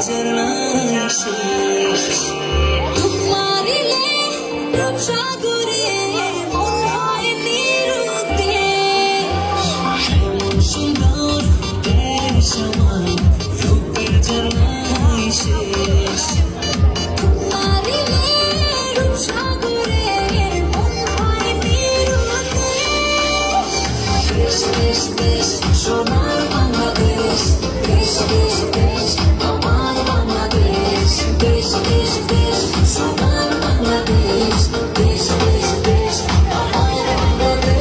ভেজার নাই শেষ। মারিলে রূপসাগরে মন হয় নিরুদ্দেশ। এমন সুন্দর দেশ আমার, রূপের যার নাই শেষ। মারিলে রূপসাগরে মন হয় নিরুদ্দেশ। দেশ দেশ দেশ সোনার বাংলাদেশ, দেশ দেশ দেশ আমার বাংলাদেশ, দেশ দেশ দেশ সোনার বাংলাদেশ, দেশ দেশ দেশ আমার বাংলাদেশ।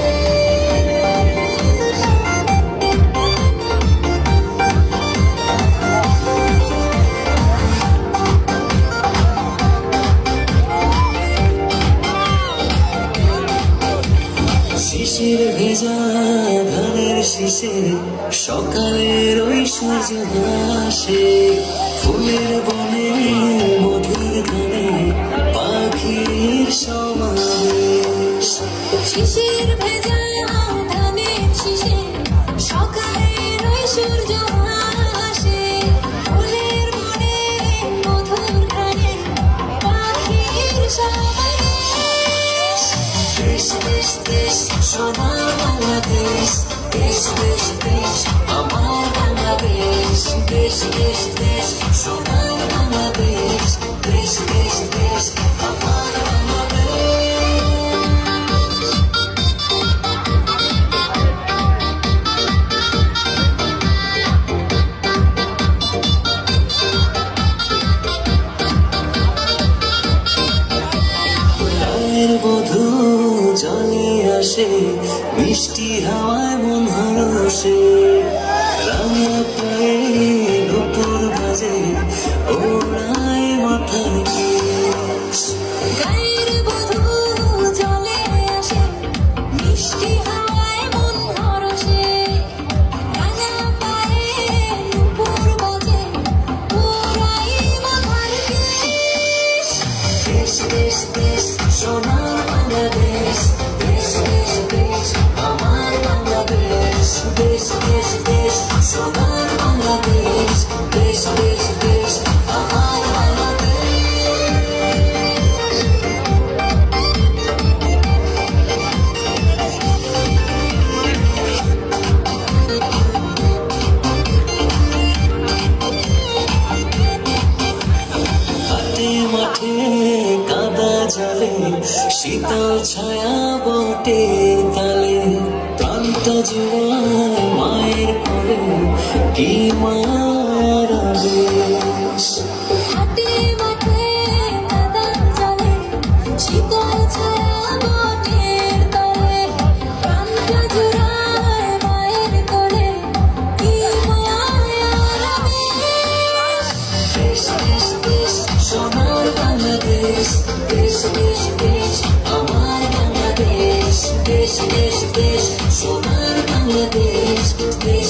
শিশির ভেজা ধানের শীষে সকালের ওই সূর্য হাসে, ফুলের বনে মধুর ধানে পাখির সমাবেশ। শিশির ভেজা ধানের শীষে সকালের ওই সূর্য হাসে, ফুলের বনে মধুর গানে পাখির সমাবেশ। দেশ দেশ দেশ সোনার বাংলাদেশ, দেশ দেশ দেশ আমার বাংলাদেশ, দেশ দেশ দেশ সোনার বাংলাদেশ, দেশ দেশ দেশ আমার রায়ের বধূ জলে আসে, মিষ্টি হাওয়ায় মন হরসে, রাঙা পায়ে নুপুর বাজে, ওড়ায় মাথার কেশ। গায়ের বধূ জলে আসে, মিষ্টি হাওয়ায় মন হরসে, রাঙা পায়ে নুপুর বাজে, ওড়াই মাথার কেশ। দেশ দেশ দেশ সোনার বাংলাদেশ, দেশ দেশ দেশ আমার বাংলাদেশ, দেশ দেশ দেশ সোনার বাংলাদেশ, দেশ দেশ দেশ আমার বাংলাদেশ। হাটে মাঠে কাদা জলে, শীতল ছায়া বটে তালে, প্রাণটা জুড়ায় মায়ের কোলে, কি মায়ার আবেশ। হাটে মাঠে কাদা জলে, শীতল ছায়া বটের তলে, প্রাণটা জুড়ায় মায়ের কোলে, কি মায়ার আবেশ। দেশ দেশ দেশ সোনার বাংলাদেশ, দেশ দেশ দেশ আমার বাংলাদেশ, দেশ দেশ দেশ সোনার বাংলাদেশ, দেশ